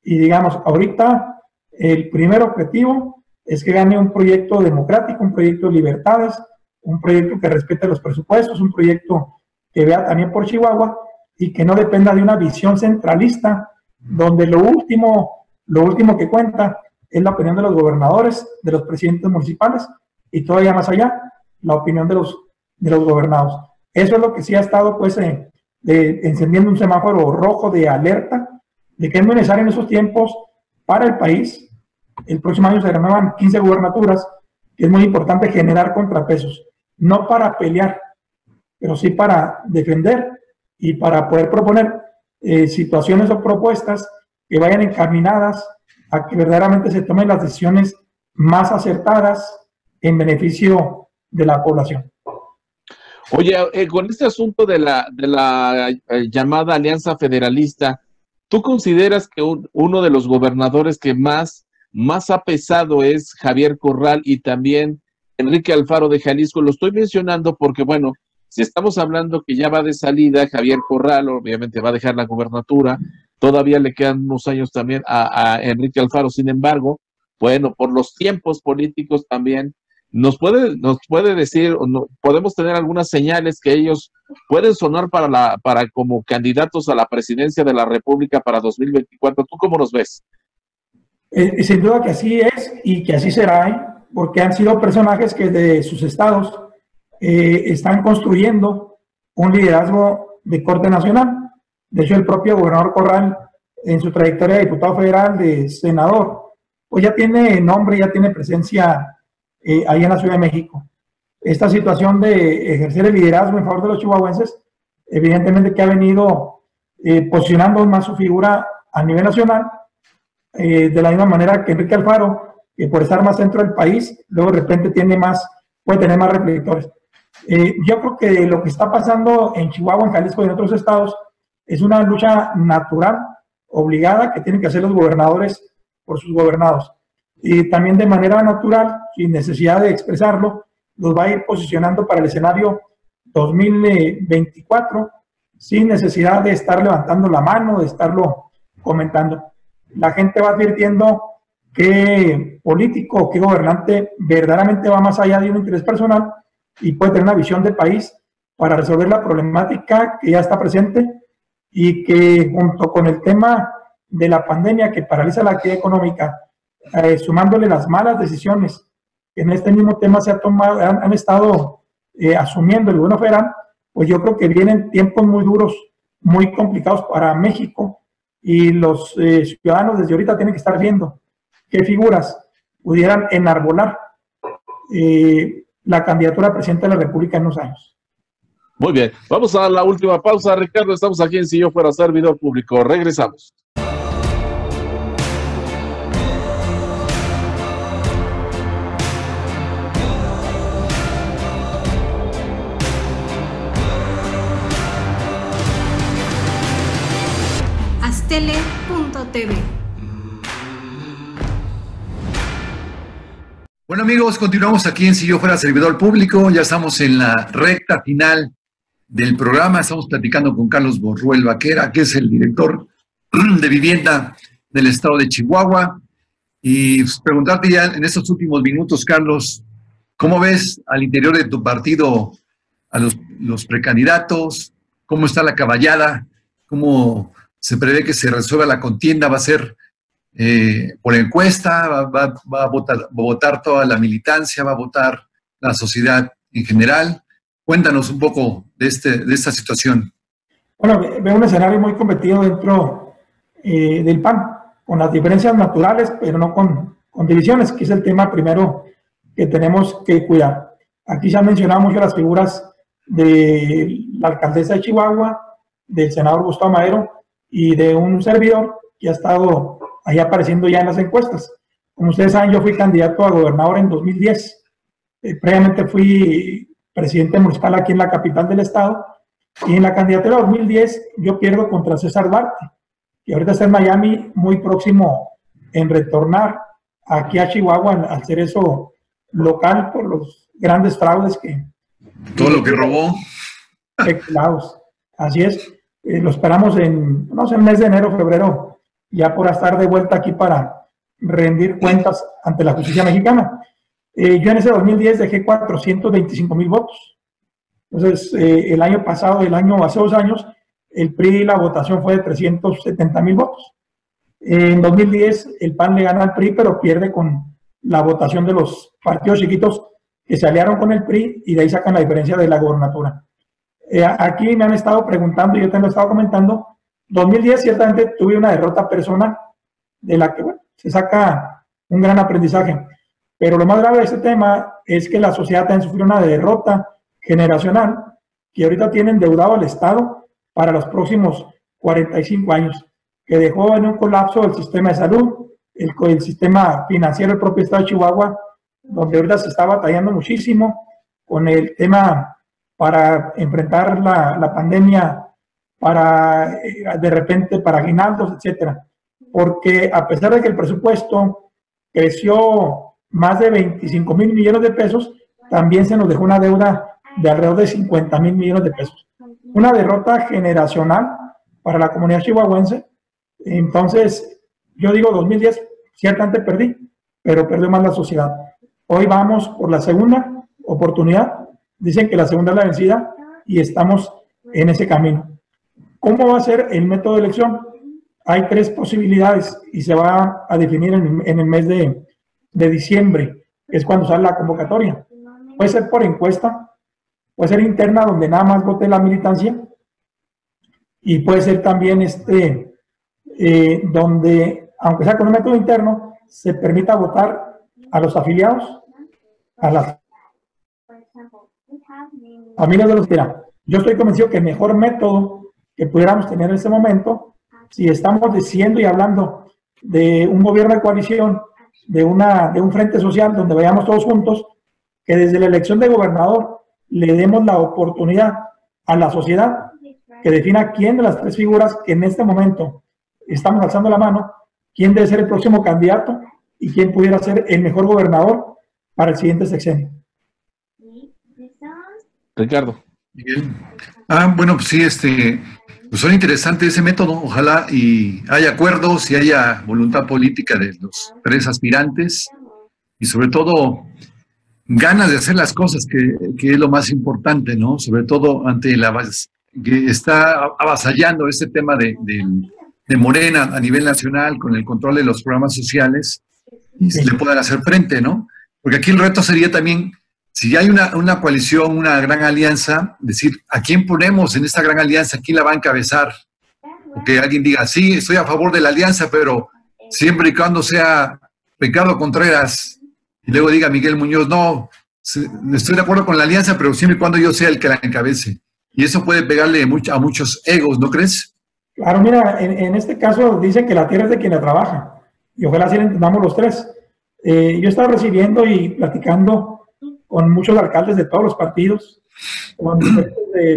y digamos, ahorita el primer objetivo es que gane un proyecto democrático, un proyecto de libertades, un proyecto que respete los presupuestos, un proyecto que vea también por Chihuahua y que no dependa de una visión centralista donde lo último que cuenta es la opinión de los gobernadores, de los presidentes municipales y todavía más allá, la opinión de los gobernados. Eso es lo que sí ha estado pues encendiendo un semáforo rojo de alerta de que es muy necesario en esos tiempos para el país. El próximo año se renuevan 15 gubernaturas, que es muy importante generar contrapesos, no para pelear, pero sí para defender y para poder proponer situaciones o propuestas que vayan encaminadas a que verdaderamente se tomen las decisiones más acertadas en beneficio de la población. Oye, con este asunto de la llamada Alianza Federalista, ¿tú consideras que uno de los gobernadores que más ha pesado es Javier Corral y también Enrique Alfaro de Jalisco? Lo estoy mencionando porque, bueno, si estamos hablando que ya va de salida Javier Corral, obviamente va a dejar la gubernatura, todavía le quedan unos años también a Enrique Alfaro. Sin embargo, bueno, por los tiempos políticos también, ¿Nos puede decir, o no, podemos tener algunas señales que ellos pueden sonar para como candidatos a la presidencia de la República para 2024? ¿Tú cómo los ves? Sin duda que así es y que así será, porque han sido personajes que de sus estados están construyendo un liderazgo de corte nacional. De hecho, el propio gobernador Corral, en su trayectoria de diputado federal, de senador, pues ya tiene nombre, ya tiene presencia ahí en la Ciudad de México. Esta situación de ejercer el liderazgo en favor de los chihuahuenses, evidentemente que ha venido posicionando más su figura a nivel nacional, de la misma manera que Enrique Alfaro, que por estar más centro del país, luego de repente puede tener más reflectores. Yo creo que lo que está pasando en Chihuahua, en Jalisco y en otros estados es una lucha natural, obligada, que tienen que hacer los gobernadores por sus gobernados. Y también de manera natural, sin necesidad de expresarlo, los va a ir posicionando para el escenario 2024, sin necesidad de estar levantando la mano, de estarlo comentando. La gente va advirtiendo qué político o qué gobernante verdaderamente va más allá de un interés personal y puede tener una visión de país para resolver la problemática que ya está presente y que junto con el tema de la pandemia que paraliza la actividad económica, sumándole las malas decisiones que en este mismo tema se han estado asumiendo el gobierno federal, pues yo creo que vienen tiempos muy duros, muy complicados para México, y los ciudadanos desde ahorita tienen que estar viendo qué figuras pudieran enarbolar la candidatura a presidente de la República en unos años. Muy bien, vamos a la última pausa, Ricardo. Estamos aquí en Si Yo Fuera Servidor Público. Regresamos. Aztele.tv. Bueno, amigos, continuamos aquí en Si Yo Fuera Servidor Público. Ya estamos en la recta final del programa. Estamos platicando con Carlos Borruel Vaquera, que es el director de vivienda del estado de Chihuahua. Y preguntarte ya en estos últimos minutos, Carlos, ¿cómo ves al interior de tu partido a los precandidatos? ¿Cómo está la caballada? ¿Cómo se prevé que se resuelva la contienda? ¿Va a ser por encuesta? ¿Va a votar toda la militancia? ¿Va a votar la sociedad en general? Cuéntanos un poco de esta situación. Bueno, veo un escenario muy competido dentro del PAN, con las diferencias naturales, pero no con divisiones, que es el tema primero que tenemos que cuidar. Aquí se han mencionado mucho las figuras de la alcaldesa de Chihuahua, del senador Gustavo Madero y de un servidor que ha estado ahí apareciendo ya en las encuestas. Como ustedes saben, yo fui candidato a gobernador en 2010. Previamente fui presidente municipal aquí en la capital del estado, y en la candidatura de 2010 yo pierdo contra César Duarte, que ahorita está en Miami, muy próximo en retornar aquí a Chihuahua al ser eso local por los grandes fraudes que... Todo lo que robó. Especulados. Así es. Lo esperamos en, no sé, el mes de enero, febrero, ya por estar de vuelta aquí para rendir cuentas ante la justicia mexicana. Yo en ese 2010 dejé 425,000 votos. Entonces, el año pasado, hace 2 años, el PRI, la votación fue de 370,000 votos. En 2010, el PAN le gana al PRI, pero pierde con la votación de los partidos chiquitos que se aliaron con el PRI y de ahí sacan la diferencia de la gobernatura. Aquí me han estado preguntando, y yo te lo he estado comentando, 2010 ciertamente tuve una derrota personal de la que, bueno, se saca un gran aprendizaje. Pero lo más grave de este tema es que la sociedad también sufrió una derrota generacional que ahorita tiene endeudado al Estado para los próximos 45 años, que dejó en un colapso el sistema de salud, el sistema financiero del propio Estado de Chihuahua, donde ahorita se está batallando muchísimo con el tema para enfrentar la pandemia, para de repente para aguinaldos, etcétera. Porque a pesar de que el presupuesto creció más de 25,000 millones de pesos, también se nos dejó una deuda de alrededor de 50,000 millones de pesos. Una derrota generacional para la comunidad chihuahuense. Entonces, yo digo 2010, ciertamente perdí, pero perdió más la sociedad. Hoy vamos por la segunda oportunidad. Dicen que la segunda es la vencida y estamos en ese camino. ¿Cómo va a ser el método de elección? Hay 3 posibilidades y se va a definir en el mes de diciembre, que es cuando sale la convocatoria. Puede ser por encuesta, puede ser interna, donde nada más vote la militancia, y puede ser también donde, aunque sea con un método interno, se permita votar a los afiliados, a las familias de los que eran. Yo estoy convencido que el mejor método que pudiéramos tener en este momento, si estamos diciendo y hablando de un gobierno de coalición, de un frente social donde vayamos todos juntos, que desde la elección de gobernador le demos la oportunidad a la sociedad que defina quién de las 3 figuras que en este momento estamos alzando la mano, quién debe ser el próximo candidato y quién pudiera ser el mejor gobernador para el siguiente sexenio. Ricardo. Miguel. Bueno, pues sí, pues son interesantes ese método. Ojalá y haya acuerdos y haya voluntad política de los 3 aspirantes y sobre todo ganas de hacer las cosas, que es lo más importante, ¿no? Sobre todo ante que está avasallando este tema de Morena a nivel nacional con el control de los programas sociales y se le puedan hacer frente, ¿no? Porque aquí el reto sería también, si hay una coalición, una gran alianza, decir, ¿a quién ponemos en esta gran alianza? ¿Quién la va a encabezar? O que alguien diga, sí, estoy a favor de la alianza, pero siempre y cuando sea Ricardo Contreras, y luego diga Miguel Muñoz, no, estoy de acuerdo con la alianza, pero siempre y cuando yo sea el que la encabece. Y eso puede pegarle a muchos egos, ¿no crees? Claro, mira, en este caso dicen que la tierra es de quien la trabaja, y ojalá así lo entendamos los 3. Yo he estado recibiendo y platicando con muchos alcaldes de todos los partidos, con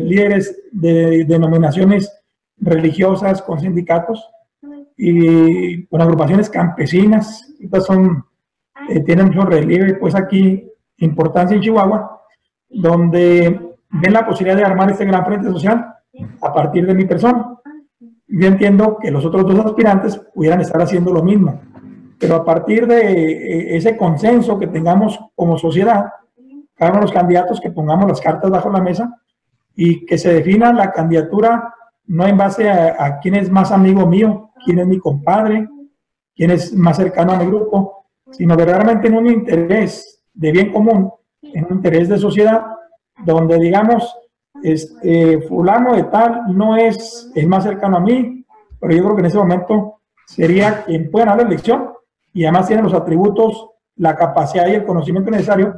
líderes de denominaciones religiosas, con sindicatos y con agrupaciones campesinas. Estas tienen mucho relieve, pues aquí, importancia en Chihuahua, donde ven la posibilidad de armar este gran frente social a partir de mi persona. Yo entiendo que los otros 2 aspirantes pudieran estar haciendo lo mismo, pero a partir de ese consenso que tengamos como sociedad, cada uno de los candidatos, que pongamos las cartas bajo la mesa y que se defina la candidatura no en base a quién es más amigo mío, quién es mi compadre, quién es más cercano a mi grupo, sino verdaderamente en un interés de bien común, en un interés de sociedad, donde digamos, fulano de tal no es el más cercano a mí, pero yo creo que en ese momento sería quien pueda ganar la elección y además tiene los atributos, la capacidad y el conocimiento necesario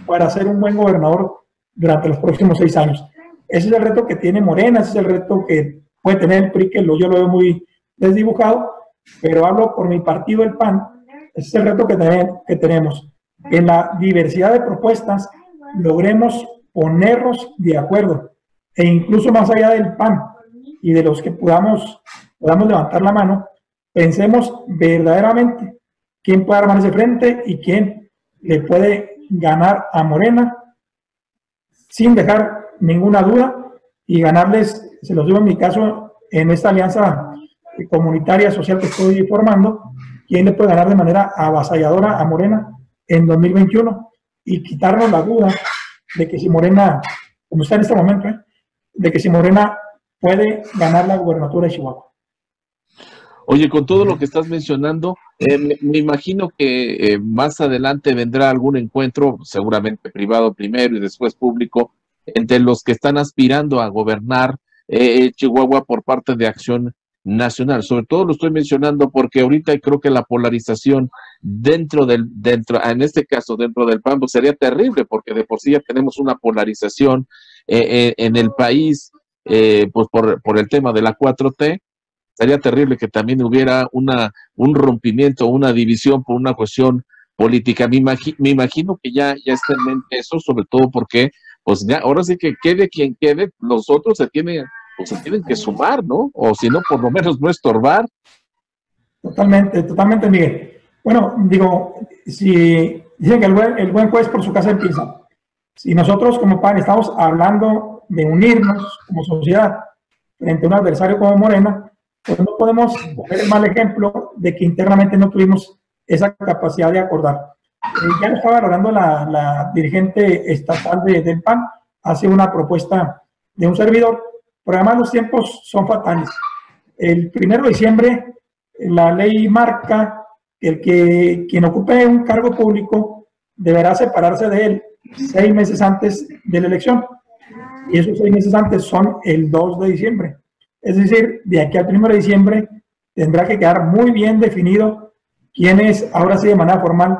para ser un buen gobernador durante los próximos 6 años. Ese es el reto que tiene Morena, ese es el reto que puede tener el PRI, que yo lo veo muy desdibujado, pero hablo por mi partido, el PAN. Ese es el reto que tenemos. En la diversidad de propuestas logremos ponernos de acuerdo, e incluso más allá del PAN y de los que podamos levantar la mano, pensemos verdaderamente quién puede armar ese frente y quién le puede ganar a Morena sin dejar ninguna duda y ganarles, se los digo en mi caso, en esta alianza comunitaria social que estoy formando, quién le puede ganar de manera avasalladora a Morena en 2021 y quitarnos la duda de que si Morena, como está en este momento, de que si Morena puede ganar la gubernatura de Chihuahua. Oye, con todo lo que estás mencionando, me imagino que más adelante vendrá algún encuentro, seguramente privado primero y después público, entre los que están aspirando a gobernar Chihuahua por parte de Acción Nacional. Sobre todo lo estoy mencionando porque ahorita creo que la polarización en este caso dentro del PAN pues sería terrible, porque de por sí ya tenemos una polarización en el país pues por el tema de la 4T. Sería terrible que también hubiera un rompimiento, una división por una cuestión política. Me imagino que ya está en mente eso, sobre todo porque pues ya, ahora sí que quede quien quede, los otros se tienen que sumar, ¿no? O si no, por lo menos no estorbar. Totalmente, Miguel. Bueno, digo, si dicen que el buen juez por su casa empieza. Si nosotros como PAN estamos hablando de unirnos como sociedad frente a un adversario como Morena, pues no podemos poner el mal ejemplo de que internamente no tuvimos esa capacidad de acordar. ya lo está valorando la dirigente estatal del PAN, hace una propuesta de un servidor, pero además los tiempos son fatales. El 1 de diciembre la ley marca que quien ocupe un cargo público deberá separarse de él 6 meses antes de la elección, y esos 6 meses antes son el 2 de diciembre. Es decir, de aquí al 1 de diciembre tendrá que quedar muy bien definido quiénes ahora sí de manera formal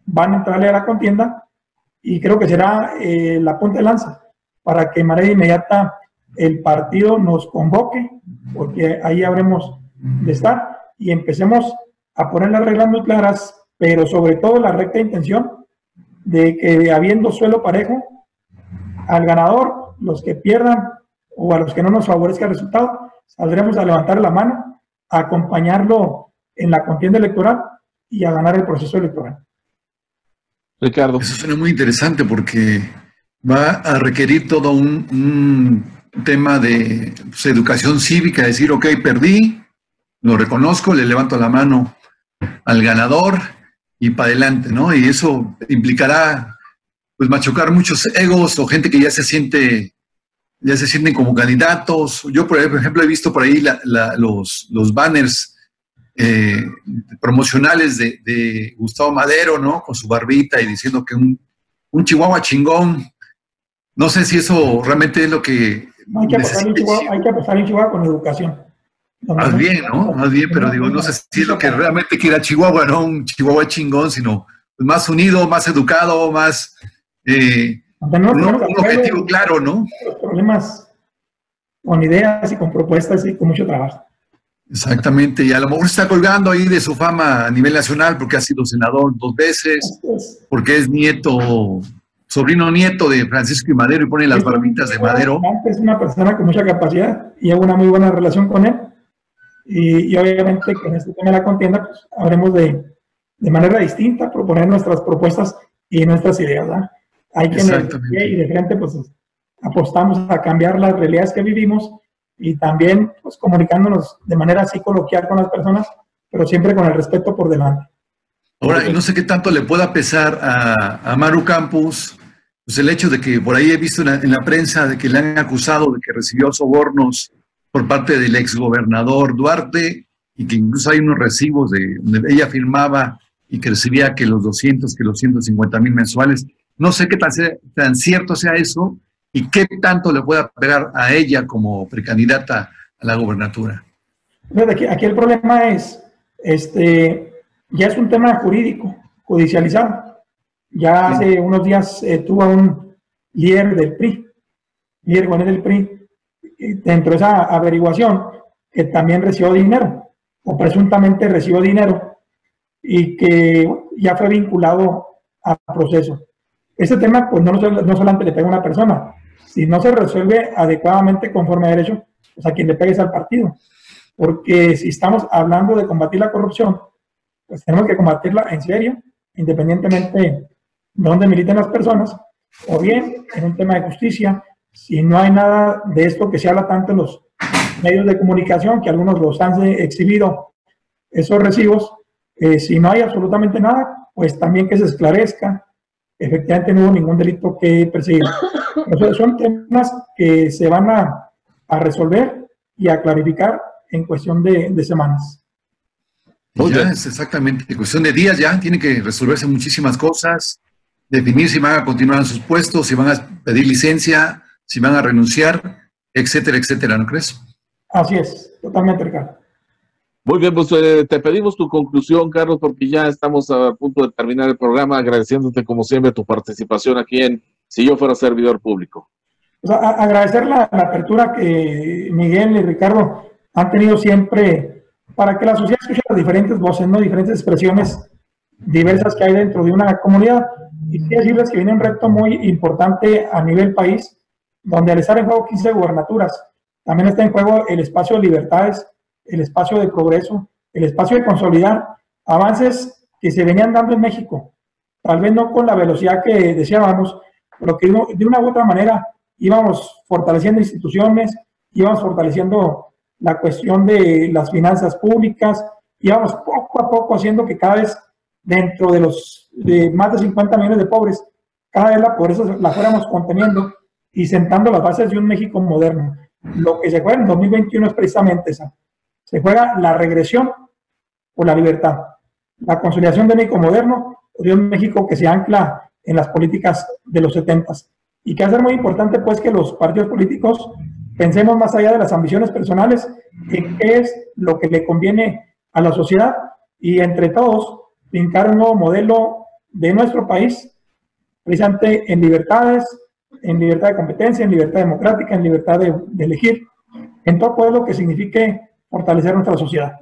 van a entrarle a la contienda, y creo que será la punta de lanza para que de manera inmediata el partido nos convoque, porque ahí habremos de estar y empecemos a poner las reglas muy claras, pero sobre todo la recta intención de que, habiendo suelo parejo, al ganador, los que pierdan o a los que no nos favorezca el resultado, saldremos a levantar la mano, a acompañarlo en la contienda electoral y a ganar el proceso electoral. Ricardo. Eso suena muy interesante porque va a requerir todo un tema de pues, educación cívica, decir, ok, perdí, lo reconozco, le levanto la mano al ganador y para adelante, ¿no? Y eso implicará pues machucar muchos egos o gente que ya se sienten como candidatos. Yo, por ejemplo, he visto por ahí los banners promocionales de Gustavo Madero, ¿no? Con su barbita y diciendo que un Chihuahua chingón. No sé si eso realmente es lo que... Hay que apostar en Chihuahua con educación. Más bien, ¿no? Más bien, pero digo, no sé si es lo que realmente quiere Chihuahua, no un Chihuahua chingón, sino más unido, más educado, más... un objetivo claro, ¿no? Los problemas con ideas y con propuestas y con mucho trabajo. Exactamente, y a lo mejor está colgando ahí de su fama a nivel nacional porque ha sido senador 2 veces, porque es sobrino nieto de Francisco y Madero y pone las barbitas de Madero. Es una persona con mucha capacidad y hay una muy buena relación con él. Y obviamente con este tema de la contienda, pues habremos de manera distinta proponer nuestras propuestas y nuestras ideas, ¿verdad? Hay quienes y de frente pues apostamos a cambiar las realidades que vivimos y también pues comunicándonos de manera así coloquial con las personas, pero siempre con el respeto por delante. Ahora, y no sé qué tanto le pueda pesar a Maru Campos, pues el hecho de que por ahí he visto en la prensa de que le han acusado de que recibió sobornos por parte del exgobernador Duarte y que incluso hay unos recibos donde ella firmaba y que recibía que los 200, que los 150,000 mensuales. No sé qué tan cierto sea eso y qué tanto le pueda pegar a ella como precandidata a la gobernatura. Aquí el problema es, ya es un tema jurídico, judicializado. Ya hace unos días tuvo un líder del PRI, dentro de esa averiguación, que también recibió dinero, o presuntamente recibió dinero, y que ya fue vinculado al proceso. Este tema, pues no solamente le pega a una persona, si no se resuelve adecuadamente conforme a derecho, pues a quien le pegue es al partido. Porque si estamos hablando de combatir la corrupción, pues tenemos que combatirla en serio, independientemente de dónde militen las personas, o bien en un tema de justicia, si no hay nada de esto que se habla tanto en los medios de comunicación, que algunos los han exhibido, esos recibos, si no hay absolutamente nada, pues también que se esclarezca. Efectivamente no hubo ningún delito que perseguir. Entonces, son temas que se van a resolver y a clarificar en cuestión de semanas. Ya es exactamente, en cuestión de días ya tiene que resolverse muchísimas cosas, definir si van a continuar en sus puestos, si van a pedir licencia, si van a renunciar, etcétera, etcétera, ¿no crees? Así es, totalmente, Ricardo. Muy bien, pues te pedimos tu conclusión, Carlos, porque ya estamos a punto de terminar el programa, agradeciéndote como siempre tu participación aquí en Si Yo Fuera Servidor Público. Pues agradecer la apertura que Miguel y Ricardo han tenido siempre para que la sociedad escuche las diferentes voces, ¿no? Diferentes expresiones diversas que hay dentro de una comunidad. Y quiero decirles que viene un reto muy importante a nivel país, donde al estar en juego 15 gubernaturas, también está en juego el espacio de libertades, el espacio de progreso, el espacio de consolidar avances que se venían dando en México, tal vez no con la velocidad que deseábamos, pero que de una u otra manera íbamos fortaleciendo instituciones, íbamos fortaleciendo la cuestión de las finanzas públicas, íbamos poco a poco haciendo que cada vez dentro de los más de 50 millones de pobres, cada vez la pobreza la fuéramos conteniendo y sentando las bases de un México moderno. Lo que se juega en 2021 es precisamente esa. Se juega la regresión o la libertad. La consolidación de México moderno o de un México que se ancla en las políticas de los 70s. Y que va a ser muy importante pues que los partidos políticos pensemos más allá de las ambiciones personales en qué es lo que le conviene a la sociedad y entre todos fincar un nuevo modelo de nuestro país, precisamente en libertades, en libertad de competencia, en libertad democrática, en libertad de elegir, en todo lo que signifique fortalecer nuestra sociedad.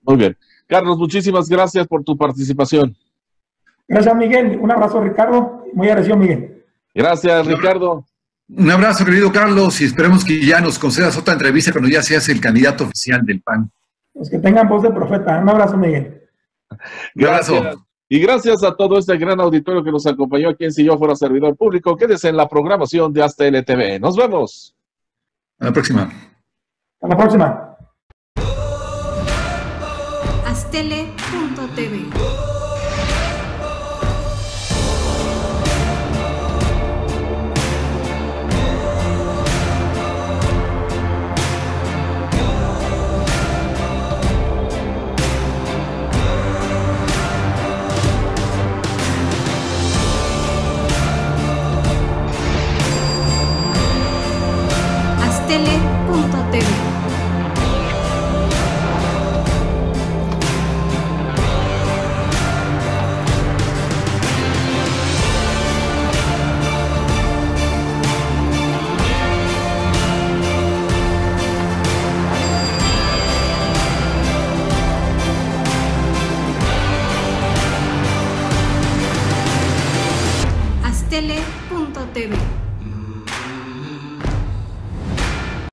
Muy bien. Carlos, muchísimas gracias por tu participación. Gracias, Miguel. Un abrazo, Ricardo. Muy agradecido, Miguel. Gracias, Ricardo. Un abrazo, querido Carlos, y esperemos que ya nos concedas otra entrevista cuando ya seas el candidato oficial del PAN. Pues que tengan voz de profeta. Un abrazo, Miguel. Gracias. Y gracias a todo este gran auditorio que nos acompañó aquí en Si Yo Fuera Servidor Público. Quédese en la programación de Hasta LTV. Nos vemos. A la próxima. Hasta la próxima. Astele.tv. Astele.tv. Astele.tv.